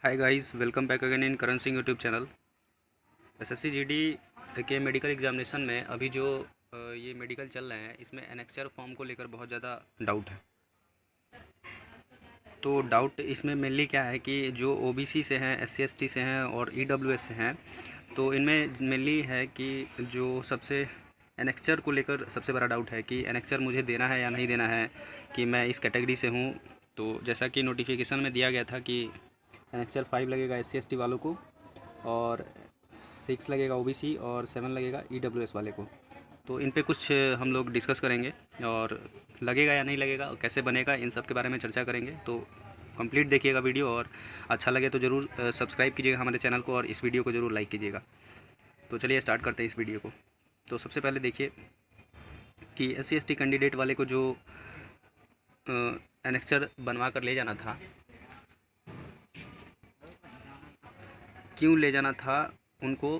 Hi guys, welcome back again in Karan Singh YouTube channel. SSC GD के medical examination में अभी जो ये मेडिकल चल रहे हैं, इसमें एनेक्चर फॉर्म को लेकर बहुत ज़्यादा डाउट है। तो डाउट इसमें मेनली क्या है कि जो ओबीसी से हैं, एससी एसटी से हैं और ईडब्ल्यूएस से हैं, तो इनमें मेनली है कि जो सबसे एनेक्चर को लेकर सबसे बड़ा डाउट है कि एनेक्चर मुझे देना है या नहीं देना है, कि मैं इस कैटेगरी से हूँ। तो जैसा कि नोटिफिकेशन में दिया गया था कि एनेक्चर 5 लगेगा एससी एसटी वालों को, और 6 लगेगा ओबीसी और 7 लगेगा ईडब्ल्यूएस वाले को। तो इन पे कुछ हम लोग डिस्कस करेंगे, और लगेगा या नहीं लगेगा, कैसे बनेगा, इन सब के बारे में चर्चा करेंगे। तो कंप्लीट देखिएगा वीडियो, और अच्छा लगे तो ज़रूर सब्सक्राइब कीजिएगा हमारे चैनल को, और इस वीडियो को ज़रूर लाइक कीजिएगा। तो चलिए स्टार्ट करते हैं इस वीडियो को। तो सबसे पहले देखिए कि एससी एसटी कैंडिडेट वाले को जो एनेक्चर बनवा कर ले जाना था, क्यों ले जाना था उनको,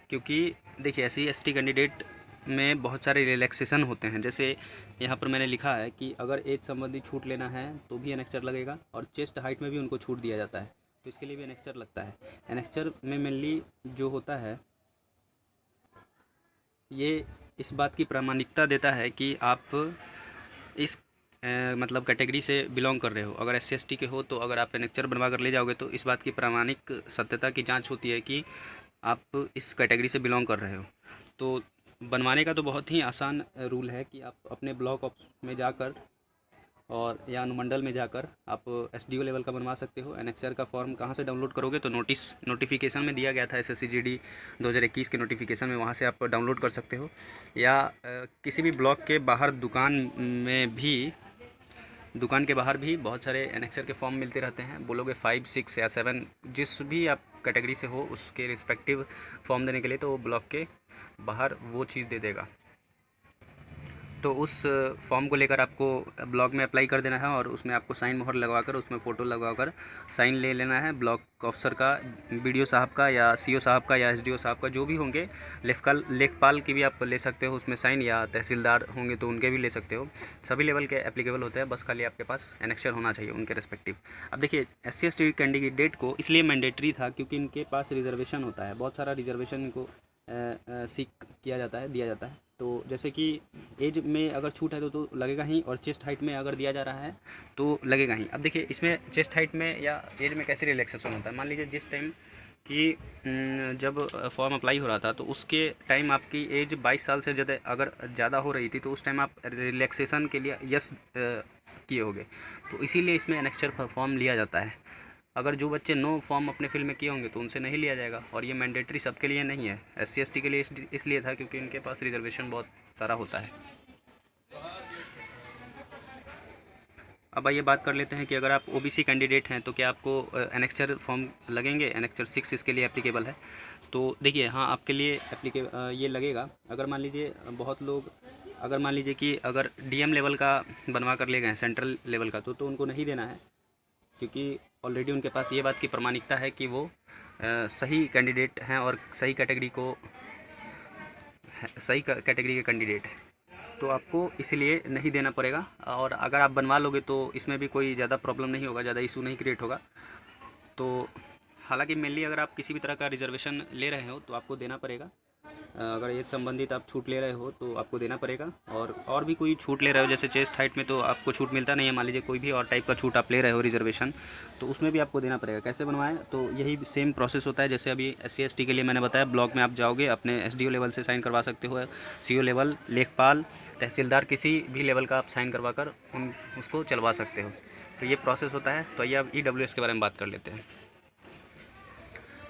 क्योंकि देखिए एससी एसटी कैंडिडेट में बहुत सारे रिलैक्सेशन होते हैं। जैसे यहाँ पर मैंने लिखा है कि अगर एज संबंधी छूट लेना है तो भी एनेक्चर लगेगा, और चेस्ट हाइट में भी उनको छूट दिया जाता है, तो इसके लिए भी एनेक्चर लगता है। एनेक्चर में मेनली जो होता है, ये इस बात की प्रामाणिकता देता है कि आप इस मतलब कैटेगरी से बिलोंग कर रहे हो। अगर एससी एसटी के हो तो अगर आप एनेक्चर बनवा कर ले जाओगे तो इस बात की प्रामाणिक सत्यता की जांच होती है कि आप इस कैटेगरी से बिलोंग कर रहे हो। तो बनवाने का तो बहुत ही आसान रूल है कि आप अपने ब्लॉक ऑफ में जाकर और या अनुमंडल में जाकर आप एसडीओ लेवल का बनवा सकते हो। एनेक्चर का फॉर्म कहाँ से डाउनलोड करोगे, तो नोटिफिकेशन में दिया गया था, एसएससी जीडी 2021 के नोटिफिकेशन में, वहाँ से आप डाउनलोड कर सकते हो। या किसी भी ब्लॉक के बाहर दुकान के बाहर भी बहुत सारे एनेक्चर के फॉर्म मिलते रहते हैं। बोलोगे 5, 6 या 7, जिस भी आप कैटेगरी से हो उसके रिस्पेक्टिव फॉर्म देने के लिए, तो वो ब्लॉक के बाहर वो चीज़ दे देगा। तो उस फॉर्म को लेकर आपको ब्लॉक में अप्लाई कर देना है, और उसमें आपको साइन मोहर लगवाकर, उसमें फ़ोटो लगवाकर साइन ले लेना है ब्लॉक ऑफिसर का, बीडीओ साहब का या सीओ साहब का या एसडीओ साहब का, जो भी होंगे। लेखपाल की भी आप ले सकते हो उसमें साइन, या तहसीलदार होंगे तो उनके भी ले सकते हो। सभी लेवल के एप्लीकेबल होते हैं, बस खाली आपके पास एनेक्चर होना चाहिए उनके रिस्पेक्टिव। अब देखिए एससी एसटी कैंडिडेट को इसलिए मैंडेटरी था क्योंकि इनके पास रिजर्वेशन होता है, बहुत सारा रिजर्वेशन इनको सीख किया जाता है, दिया जाता है। तो जैसे कि एज में अगर छूट है तो लगेगा ही, और चेस्ट हाइट में अगर दिया जा रहा है तो लगेगा ही। अब देखिए इसमें चेस्ट हाइट में या एज में कैसे रिलैक्सेशन होता है। मान लीजिए जिस टाइम कि जब फॉर्म अप्लाई हो रहा था तो उसके टाइम आपकी एज 22 साल से ज़्यादा हो रही थी, तो उस टाइम आप रिलैक्सेशन के लिए यस किए होगे, तो इसीलिए इसमें एनेक्चर फॉर्म लिया जाता है। अगर जो बच्चे नो फॉर्म अपने फिल में किए होंगे तो उनसे नहीं लिया जाएगा, और ये मैंडेटरी सबके लिए नहीं है। एससी एसटी के लिए इसलिए था क्योंकि इनके पास रिजर्वेशन बहुत सारा होता है। अब आइए बात कर लेते हैं कि अगर आप ओबीसी कैंडिडेट हैं तो क्या आपको एनेक्चर फॉर्म लगेंगे। एनेक्चर 6 इसके लिए एप्लीकेबल है। तो देखिए हाँ, आपके लिए ये लगेगा। अगर मान लीजिए बहुत लोग, अगर मान लीजिए कि अगर डीएम लेवल का बनवा कर ले गए सेंट्रल लेवल का, तो उनको नहीं देना है, क्योंकि ऑलरेडी उनके पास ये बात की प्रामाणिकता है कि वो सही कैंडिडेट हैं और सही कैटेगरी के कैंडिडेट हैं। तो आपको इसलिए नहीं देना पड़ेगा, और अगर आप बनवा लोगे तो इसमें भी कोई ज़्यादा प्रॉब्लम नहीं होगा, ज़्यादा इशू नहीं क्रिएट होगा। तो हालांकि मेनली अगर आप किसी भी तरह का रिजर्वेशन ले रहे हो तो आपको देना पड़ेगा। अगर एज संबंधित आप छूट ले रहे हो तो आपको देना पड़ेगा, और भी कोई छूट ले रहे हो जैसे चेस्ट हाइट में तो आपको छूट मिलता नहीं है। मान लीजिए कोई भी और टाइप का छूट आप ले रहे हो रिजर्वेशन, तो उसमें भी आपको देना पड़ेगा। कैसे बनवाएं, तो यही सेम प्रोसेस होता है जैसे अभी एससी एसटी के लिए मैंने बताया। ब्लॉक में आप जाओगे, अपने एसडीओ लेवल से साइन करवा सकते हो, सीओ लेवल, लेखपाल, तहसीलदार, किसी भी लेवल का आप साइन करवा कर उसको चलवा सकते हो। तो ये प्रोसेस होता है। तो आइए अब ईडब्ल्यूएस के बारे में बात कर लेते हैं।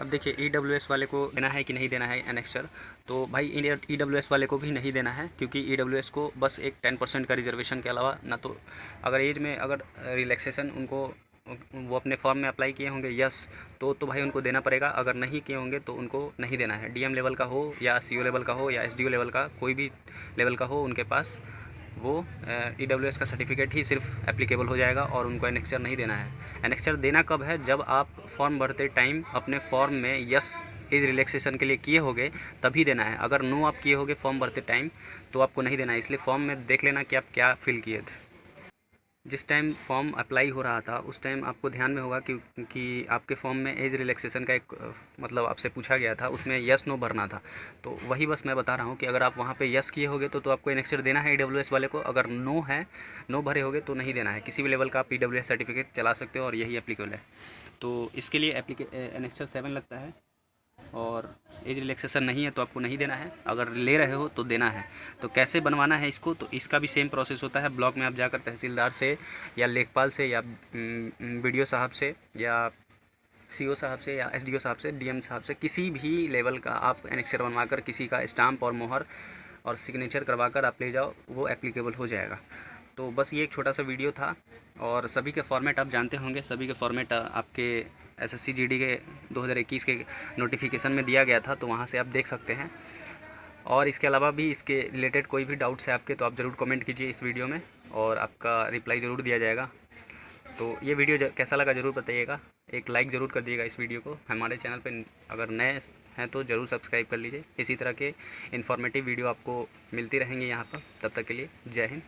अब देखिए ईडब्ल्यूएस वाले को देना है कि नहीं देना है एनेक्चर, तो भाई ईडब्ल्यूएस वाले को भी नहीं देना है, क्योंकि ईडब्ल्यूएस को बस एक 10% का रिजर्वेशन के अलावा ना, तो अगर एज में अगर रिलैक्सेशन उनको वो अपने फॉर्म में अप्लाई किए होंगे यस, तो भाई उनको देना पड़ेगा। अगर नहीं किए होंगे तो उनको नहीं देना है। डीएम लेवल का हो या सीओ लेवल का हो या एसडीओ लेवल का, कोई भी लेवल का हो, उनके पास वो ईडब्ल्यूएस का सर्टिफिकेट ही सिर्फ एप्लीकेबल हो जाएगा, और उनको एनेक्चर नहीं देना है। एनेक्चर देना कब है, जब आप फॉर्म भरते टाइम अपने फॉर्म में यस एज रिलैक्सेशन के लिए किए होगे तभी देना है। अगर नो आप किए होगे फॉर्म भरते टाइम तो आपको नहीं देना है। इसलिए फॉर्म में देख लेना कि आप क्या फिल किए थे। जिस टाइम फॉर्म अप्लाई हो रहा था उस टाइम आपको ध्यान में होगा कि आपके फॉर्म में एज रिलैक्सेशन का एक मतलब आपसे पूछा गया था, उसमें यस नो भरना था। तो वही बस मैं बता रहा हूँ कि अगर आप वहाँ पे यस किए होगे तो आपको एनेक्सर देना है EWS वाले को। अगर नो है, नो भरे होगे तो नहीं देना है। किसी भी लेवल का आप EWS सर्टिफिकेट चला सकते हो और यही एप्लीकेबल है। तो इसके लिए एनेक्सर 7 लगता है, और एज रिलैक्सेशन नहीं है तो आपको नहीं देना है, अगर ले रहे हो तो देना है। तो कैसे बनवाना है इसको, तो इसका भी सेम प्रोसेस होता है। ब्लॉक में आप जाकर तहसीलदार से या लेखपाल से या BDO साहब से या CO साहब से या SDO साहब से, DM साहब से, किसी भी लेवल का आप एनेक्सर बनवाकर किसी का स्टाम्प और मोहर और सिग्नेचर करवाकर आप ले जाओ, वो एप्लीकेबल हो जाएगा। तो बस ये एक छोटा सा वीडियो था, और सभी के फॉर्मेट आप जानते होंगे। सभी के फॉर्मेट आपके SSC GD के 2021 के नोटिफिकेशन में दिया गया था, तो वहाँ से आप देख सकते हैं। और इसके अलावा भी इसके रिलेटेड कोई भी डाउट्स है आपके, तो आप ज़रूर कमेंट कीजिए इस वीडियो में, और आपका रिप्लाई ज़रूर दिया जाएगा। तो ये वीडियो कैसा लगा ज़रूर बताइएगा, एक लाइक ज़रूर कर दीजिएगा इस वीडियो को। हमारे चैनल पे अगर नए हैं तो ज़रूर सब्सक्राइब कर लीजिए। इसी तरह के इन्फॉर्मेटिव वीडियो आपको मिलती रहेंगी यहाँ पर। तब तक के लिए जय हिंद।